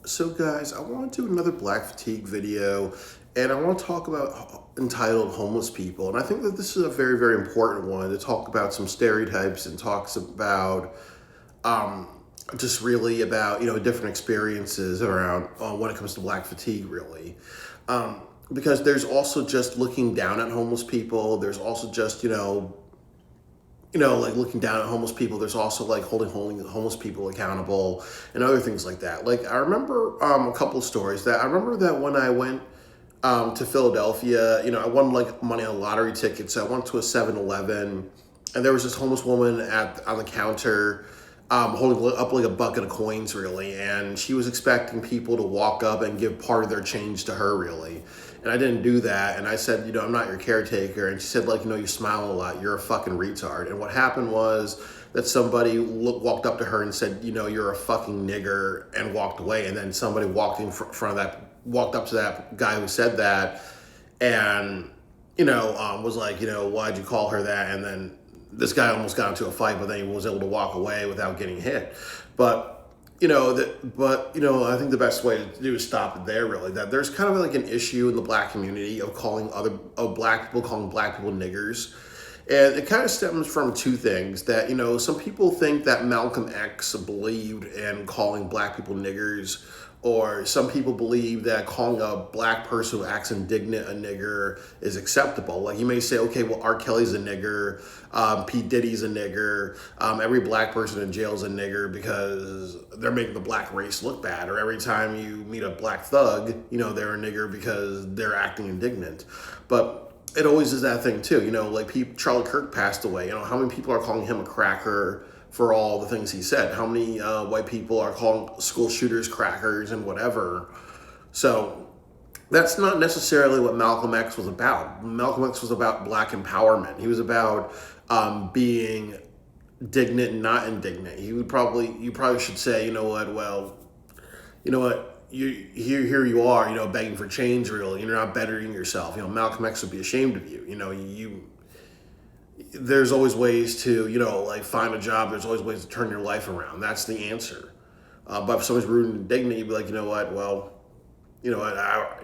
So guys, I want to do another Black Fatigue video, and I want to talk about entitled homeless people. And I think that this is a very, very important one to talk about some stereotypes and talks about um, just really about, different experiences around when it comes to Black Fatigue, really. Because there's also just looking down at homeless people. There's also just, like looking down at homeless people. There's also like holding homeless people accountable and other things like that. Like I remember a couple of stories that I remember that when I went to Philadelphia, I won like money on lottery tickets. So I went to a 7-Eleven, and there was this homeless woman on the counter holding up like a bucket of coins, really, and she was expecting people to walk up and give part of their change to her, really. And I didn't do that, and I said, I'm not your caretaker. And she said, like, you smile a lot, you're a fucking retard. And what happened was that somebody walked up to her and said, you're a fucking nigger, and walked away. And then somebody walked up to that guy who said that, and was like, why'd you call her that? And then this guy almost got into a fight, but then he was able to walk away without getting hit. But I think the best way to do is stop it there. Really, that there's kind of like an issue in the Black community of Black people calling Black people niggers. And it kind of stems from two things that, some people think that Malcolm X believed in calling Black people niggers, or some people believe that calling a Black person who acts indignant a nigger is acceptable. Like you may say, okay, well, R. Kelly's a nigger, P. Diddy's a nigger, every Black person in jail is a nigger because they're making the Black race look bad. Or every time you meet a Black thug, they're a nigger because they're acting indignant. But it always is that thing too, like Charlie Kirk passed away. How many people are calling him a cracker for all the things he said? How many white people are calling school shooters crackers and whatever? So that's not necessarily what Malcolm X was about. Malcolm X was about Black empowerment. He was about being dignant and not indignant. You probably should say, here you are, begging for change, really. You're not bettering yourself. Malcolm X would be ashamed of you. There's always ways to, like find a job. There's always ways to turn your life around. That's the answer. But if somebody's rude and indignant, you'd be like,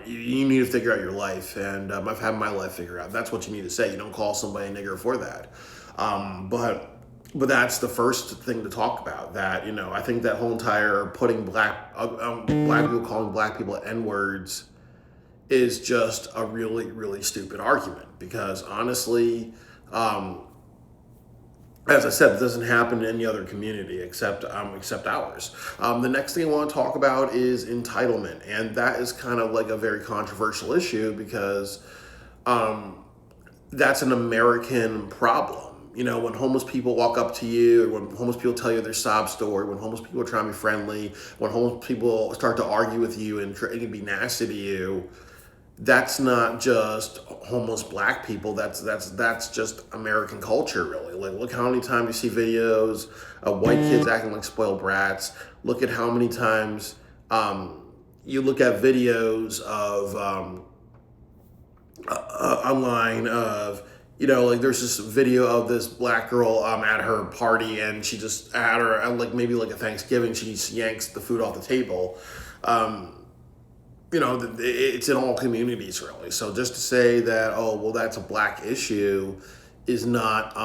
you need to figure out your life. And I've had my life figured out. That's what you need to say. You don't call somebody a nigger for that. But that's the first thing to talk about. That I think that whole entire putting Black people calling Black people N words is just a really, really stupid argument, because honestly, as I said, it doesn't happen in any other community except ours. The next thing I want to talk about is entitlement, and that is kind of like a very controversial issue because that's an American problem. When homeless people walk up to you, or when homeless people tell you their sob story, when homeless people are trying to be friendly, when homeless people start to argue with you and try to be nasty to you, that's not just homeless Black people. That's just American culture, really. Like, look how many times you see videos of white kids acting like spoiled brats. Look at how many times you look at videos of online of, like there's this video of this Black girl at her party, and she just at her at like maybe like a Thanksgiving, she just yanks the food off the table. It's in all communities, really. So just to say that, oh, well, that's a Black issue is not,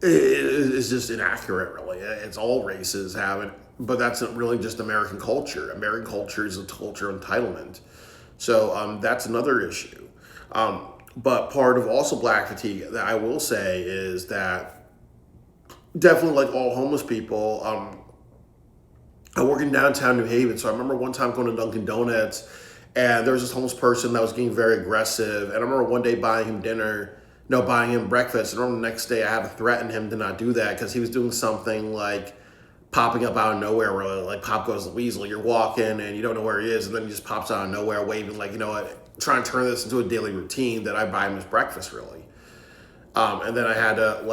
is just inaccurate, really. It's all races have it, but that's not really just American culture. American culture is a culture of entitlement. So that's another issue. But part of also Black fatigue that I will say is that definitely, like all homeless people, I work in downtown New Haven, so I remember one time going to Dunkin' Donuts, and there was this homeless person that was getting very aggressive. And I remember one day buying him breakfast. And I remember the next day I had to threaten him to not do that because he was doing something like popping up out of nowhere, really, like Pop Goes the Weasel. You're walking and you don't know where he is, and then he just pops out of nowhere, waving like, trying to turn this into a daily routine that I buy him his breakfast, really. And then I had to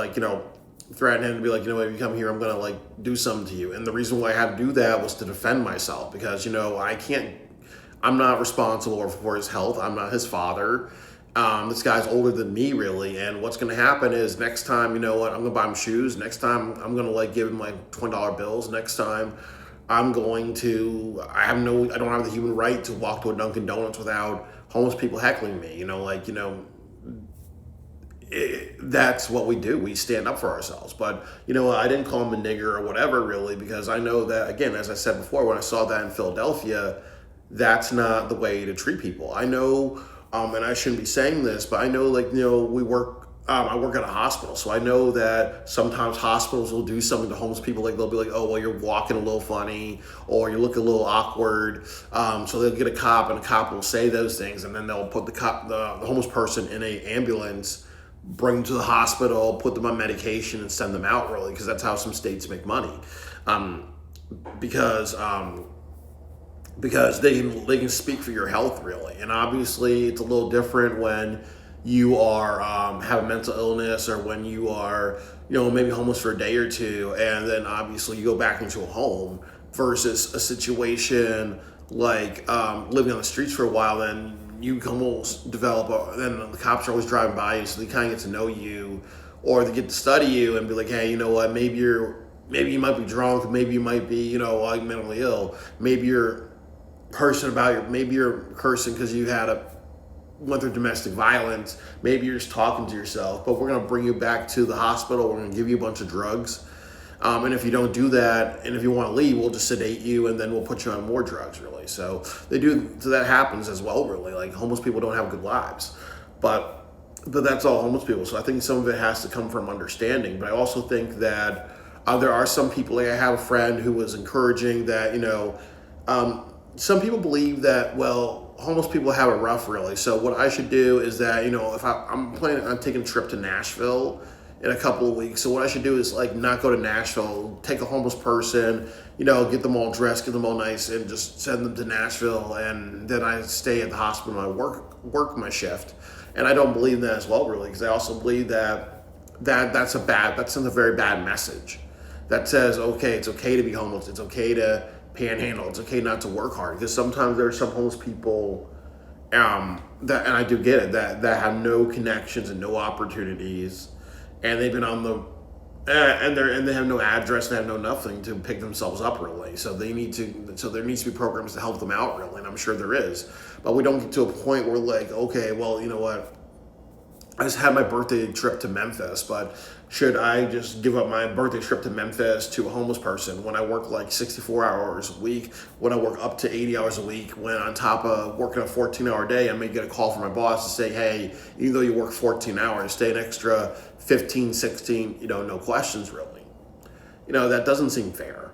threaten him to be like, if you come here, I'm gonna like do something to you. And the reason why I had to do that was to defend myself, because I'm not responsible for his health. I'm not his father. This guy's older than me, really. And what's gonna happen is next time, I'm gonna buy him shoes. Next time I'm gonna like give him like $20 bills. Next time I don't have the human right to walk to a Dunkin' Donuts without homeless people heckling me. That's what we do. We stand up for ourselves. But I didn't call him a nigger or whatever, really, because I know that, again, as I said before, when I saw that in Philadelphia, that's not the way to treat people. I know, and I shouldn't be saying this, but I know, we work. I work at a hospital, so I know that sometimes hospitals will do something to homeless people. Like, they'll be like, "Oh, well, you're walking a little funny, or you look a little awkward." So they'll get a cop, and a cop will say those things, and then they'll put the homeless person in a ambulance, bring them to the hospital, put them on medication, and send them out. Really, because that's how some states make money, because they can speak for your health, really. And obviously it's a little different when you are have a mental illness, or when you are maybe homeless for a day or two, and then obviously you go back into a home, versus a situation like living on the streets for a while. Then you can almost then the cops are always driving by you, so they kind of get to know you, or they get to study you and be like, "Hey, you know what, maybe you might be drunk, maybe you might be like mentally ill, maybe you're maybe you're cursing because you went through domestic violence, maybe you're just talking to yourself, but we're going to bring you back to the hospital, we're going to give you a bunch of drugs, and if you don't do that, and if you want to leave, we'll just sedate you, and then we'll put you on more drugs," really. So that happens as well, really. Like, homeless people don't have good lives, but that's all homeless people. So I think some of it has to come from understanding. But I also think that there are some people, like I have a friend who was encouraging that, some people believe that, well, homeless people have it rough, really. So what I should do is that, if I'm planning on taking a trip to Nashville in a couple of weeks, so what I should do is, like, not go to Nashville, take a homeless person, get them all dressed, get them all nice, and just send them to Nashville, and then I stay at the hospital and I work my shift. And I don't believe that as well, really, because I also believe that sends a very bad message that says, okay, it's okay to be homeless, it's okay to panhandle, it's okay not to work hard. Because sometimes there are some homeless people that, and I do get it, that have no connections and no opportunities, and they've been on the and they have no address, and they have no nothing to pick themselves up, really. So there needs to be programs to help them out, really, and I'm sure there is. But we don't get to a point where, like, okay, well, you know what, I just had my birthday trip to Memphis, but should I just give up my birthday trip to Memphis to a homeless person when I work like 64 hours a week, when I work up to 80 hours a week, when on top of working a 14-hour day, I may get a call from my boss to say, "Hey, even though you work 14 hours, stay an extra 15, 16, no questions, really." That doesn't seem fair.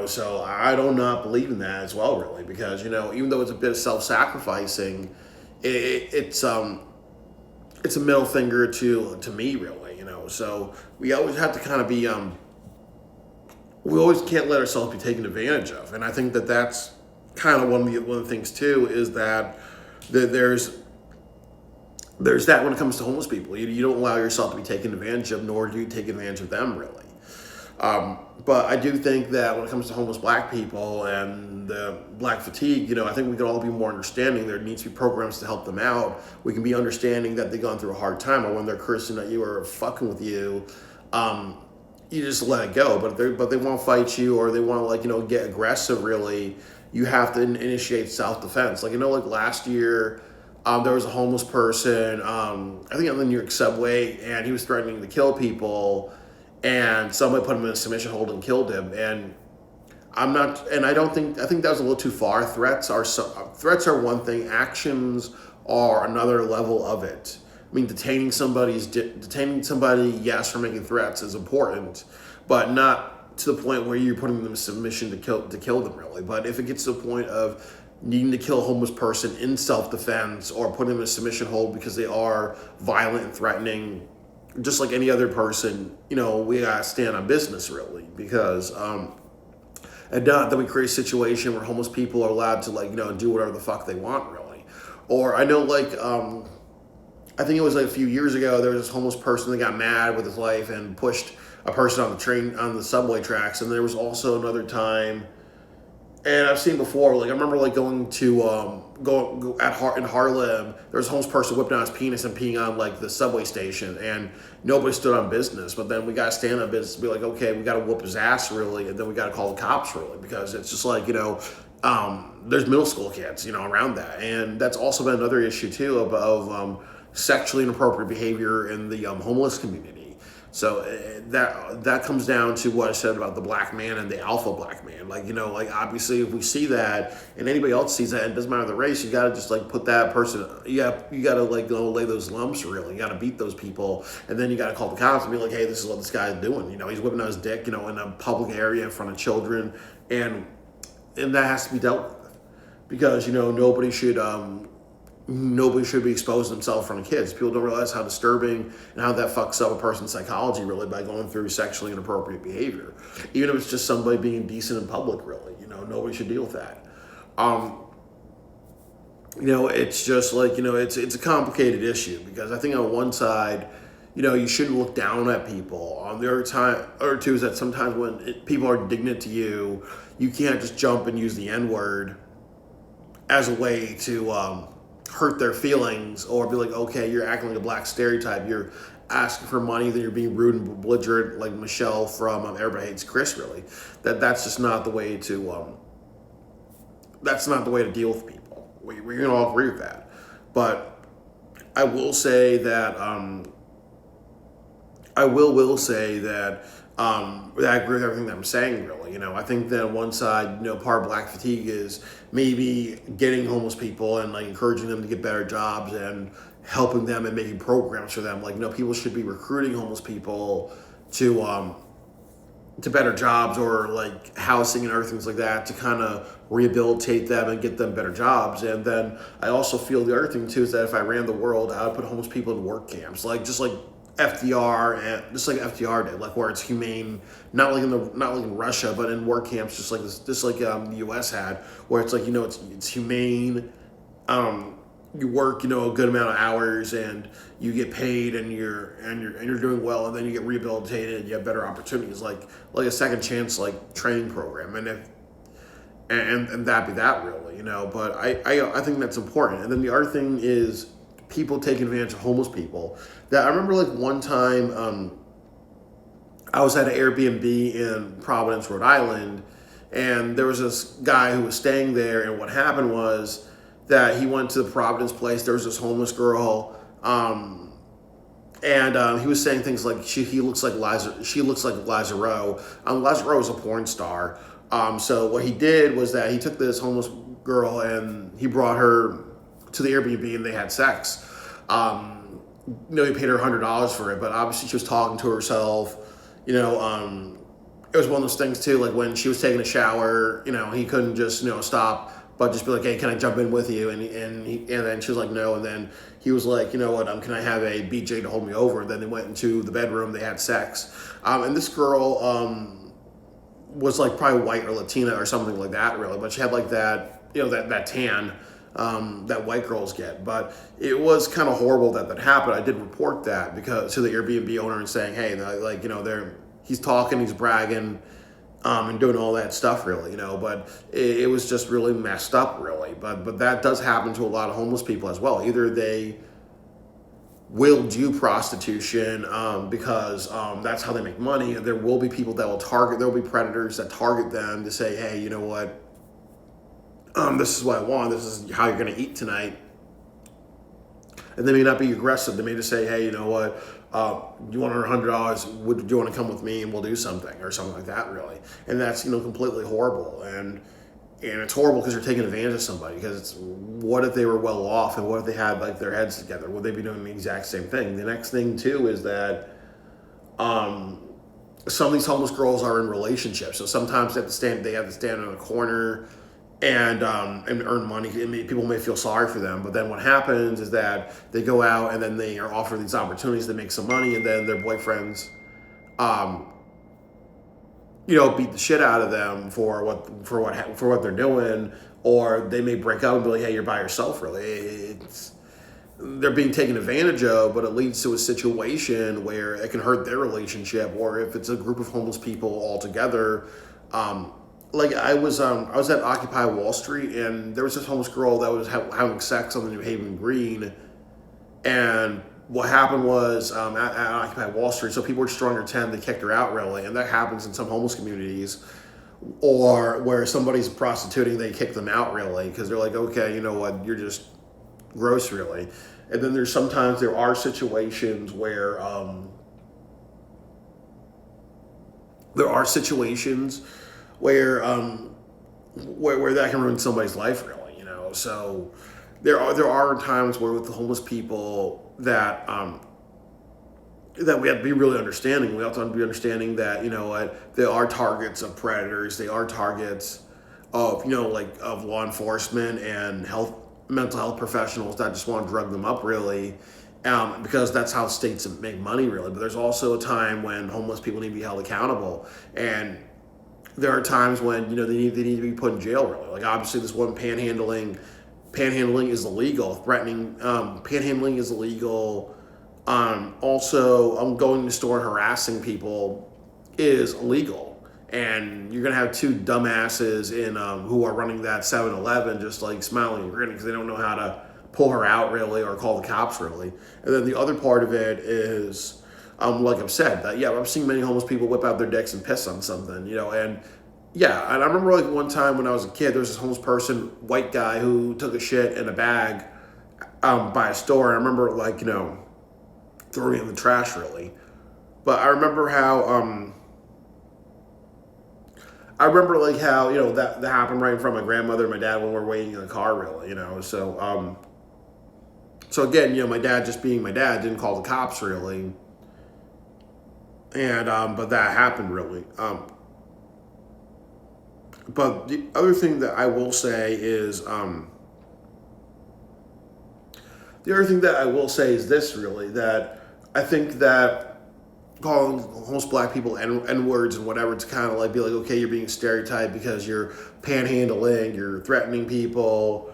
So I do not believe in that as well, really, because, even though it's a bit self-sacrificing, it's a middle finger to me, really. So we always have to kind of be we always can't let ourselves be taken advantage of. And I think that that's kind of one of the things too, is that there's that when it comes to homeless people. You don't allow yourself to be taken advantage of, nor do you take advantage of them, really. But I do think that when it comes to homeless black people and the black fatigue, I think we can all be more understanding. There needs to be programs to help them out. We can be understanding that they've gone through a hard time, or when they're cursing at you or fucking with you, you just let it go. But they won't fight you, or they want to, get aggressive, really. You have to initiate self-defense. Like, like last year, there was a homeless person, I think on the New York subway, and he was threatening to kill people, and somebody put him in a submission hold and killed him. And I think that was a little too far. Threats are one thing. Actions are another level of it. I mean, detaining somebody, yes, for making threats is important, but not to the point where you're putting them in submission to kill them, really. But if it gets to the point of needing to kill a homeless person in self-defense, or putting them in a submission hold because they are violent and threatening, just like any other person, we gotta stand on business, really, because and not that we create a situation where homeless people are allowed to, do whatever the fuck they want, really. Or I know, I think it was like a few years ago, there was this homeless person that got mad with his life and pushed a person on the subway tracks. And there was also another time, And I've seen before, like I remember like going to in Harlem. There was a homeless person whipping out his penis and peeing on like the subway station, and nobody stood on business. But then we got to stand on business, and be like, okay, we got to whoop his ass really, and then we got to call the cops really, because it's just like there's middle school kids around that, and that's also been another issue too of sexually inappropriate behavior in the homeless community. So that comes down to what I said about the black man and the alpha black man. Like obviously if we see that and anybody else sees that, it doesn't matter the race, you gotta just like put that person. You gotta like lay those lumps really. You gotta beat those people, and then you gotta call the cops and be like, hey, this is what this guy's doing. He's whipping out his dick, in a public area in front of children, and that has to be dealt with because nobody should be exposing themselves in front of kids. People don't realize how disturbing and how that fucks up a person's psychology really by going through sexually inappropriate behavior. Even if it's just somebody being decent in public, really, nobody should deal with that. It's just like, it's a complicated issue because I think on one side, you shouldn't look down at people. On the other time, or two is that sometimes when people are indignant to you, you can't just jump and use the N-word as a way to hurt their feelings or be like, okay, you're acting like a black stereotype. You're asking for money, then you're being rude and belligerent like Michelle from Everybody Hates Chris. Really, that's just not the way to. That's not the way to deal with people. We're gonna all agree with that, but I will say that. I will say that. I agree with everything that I'm saying, really. I think that on one side, part of black fatigue is maybe getting homeless people and like encouraging them to get better jobs and helping them and making programs for them. Like, people should be recruiting homeless people to better jobs or like housing and other things like that to kind of rehabilitate them and get them better jobs. And then I also feel the other thing too is that if I ran the world, I would put homeless people in work camps, just like FDR and just like FDR did, like where it's humane, not like in Russia, but in work camps, just like the U.S. had, where it's like it's humane. You work a good amount of hours and you get paid and you're doing well, and then you get rehabilitated. You have better opportunities, like a second chance like training program, and that be that really, But I think that's important. And then the other thing is people taking advantage of homeless people. That I remember like one time I was at an Airbnb in Providence, Rhode Island, and there was this guy who was staying there, and what happened was that he went to the Providence place. There was this homeless girl, and he was saying things like she looks like Lazaro. Lazaro is a porn star. So what he did was that he took this homeless girl and he brought her to the Airbnb and they had sex. He paid her $100 for it, but obviously she was talking to herself. It was one of those things too, like when she was taking a shower, he couldn't just, stop, but just be like, hey, can I jump in with you? And then she was like, no. And then he was like, you know what, can I have a BJ to hold me over? And then they went into the bedroom, they had sex. And this girl was like probably white or Latina or something like that, really. But she had like that, that tan that white girls get. But it was kind of horrible that happened. I did report that because to the Airbnb owner and saying, hey, he's talking, he's bragging, and doing all that stuff, really, But it was just really messed up, really. But that does happen to a lot of homeless people as well. Either they will do prostitution because that's how they make money. There will be people that will target. There will be predators that target them to say, hey, you know what? This is what I want. This is how you're going to eat tonight. And they may not be aggressive. They may just say, hey, you know what? You want $100? Would you want to come with me and we'll do something or something like that, really? And that's, completely horrible. And it's horrible because you're taking advantage of somebody, because what if they were well off and what if they had like their heads together? Would they be doing the exact same thing? The next thing too is that some of these homeless girls are in relationships. So sometimes they have to stand in a corner and earn money. People may feel sorry for them, but then what happens is that they go out and then they are offered these opportunities to make some money, and then their boyfriends, beat the shit out of them for what they're doing, or they may break up and be like, hey, you're by yourself. Really, they're being taken advantage of, but it leads to a situation where it can hurt their relationship, or if it's a group of homeless people all together. like I was at Occupy Wall Street, and there was this homeless girl that was having sex on the New Haven Green, and what happened was at Occupy Wall Street, so people were just throwing her tent, they kicked her out really, and that happens in some homeless communities, or where somebody's prostituting, they kick them out really because they're like, okay, you know what, you're just gross really. And then there are situations where there are situations where where that can ruin somebody's life really, you know. So there are times where with the homeless people that we have to be really understanding. We also have to be understanding that, you know what, they are targets of predators. They are targets of, you know, like of law enforcement and mental health professionals that just want to drug them up really, because that's how states make money really. But there's also a time when homeless people need to be held accountable, and there are times when, you know, they need to be put in jail really. Like obviously this one panhandling is illegal. Panhandling is illegal. Also, going to the store and harassing people is illegal. And you're going to have two dumbasses who are running that 7-Eleven just like smiling and grinning because they don't know how to pull her out really or call the cops really. And then the other part of it is, like I've said, that yeah, I've seen many homeless people whip out their dicks and piss on something, you know. And yeah, and I remember like one time when I was a kid, there was this homeless person, white guy, who took a shit in a bag by a store. I remember like, you know, throwing it in the trash really. But I remember how, you know, that happened right in front of my grandmother and my dad when we were waiting in the car really, you know. So again, you know, my dad just being my dad didn't call the cops really. And but that happened really. But the other thing that I will say is this really, that I think that calling homeless black people N words and whatever, to kind of like be like, okay, you're being stereotyped because you're panhandling, you're threatening people,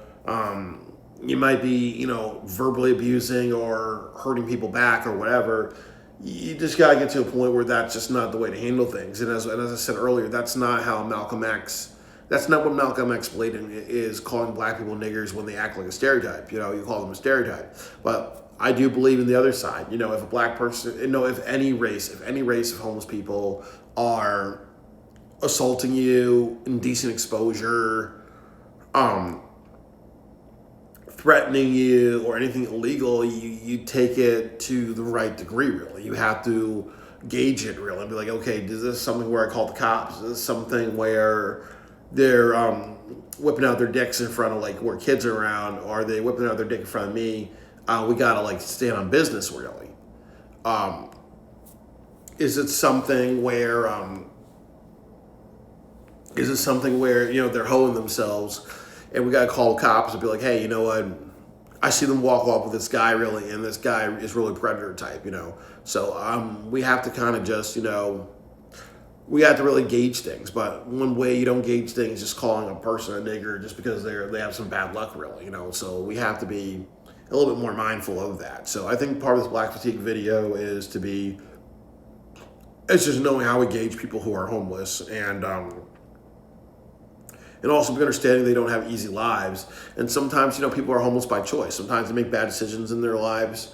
you might be, you know, verbally abusing or hurting people back or whatever. You just gotta get to a point where that's just not the way to handle things. And as I said earlier, that's not what Malcolm X believed in, is calling black people niggers when they act like a stereotype. You know, you call them a stereotype. But I do believe in the other side. You know, if a black person, you know, if any race of homeless people are assaulting you, indecent exposure, threatening you, or anything illegal, you take it to the right degree, really. You have to gauge it, really, and be like, okay, is this something where I call the cops? Is this something where they're whipping out their dicks in front of, like, where kids are around? Or are they whipping out their dick in front of me? We gotta, like, stand on business, really. Is it something where, you know, they're hoeing themselves, and we gotta call the cops and be like, hey, you know what? I see them walk off with this guy really, and this guy is really predator type, you know. So we have to kind of just, you know, we have to really gauge things. But one way you don't gauge things is just calling a person a nigger just because they have some bad luck, really, you know. So we have to be a little bit more mindful of that. So I think part of this Black Fatigue video is it's just knowing how we gauge people who are homeless, and also be understanding they don't have easy lives. And sometimes, you know, people are homeless by choice. Sometimes they make bad decisions in their lives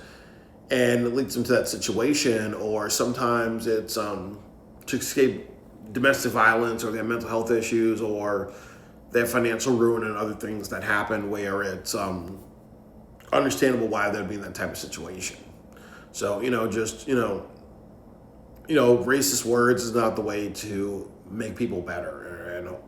and it leads them to that situation. Or sometimes it's to escape domestic violence, or they have mental health issues, or they have financial ruin and other things that happen where it's understandable why they'd be in that type of situation. So, you know, just, you know, racist words is not the way to make people better. You know.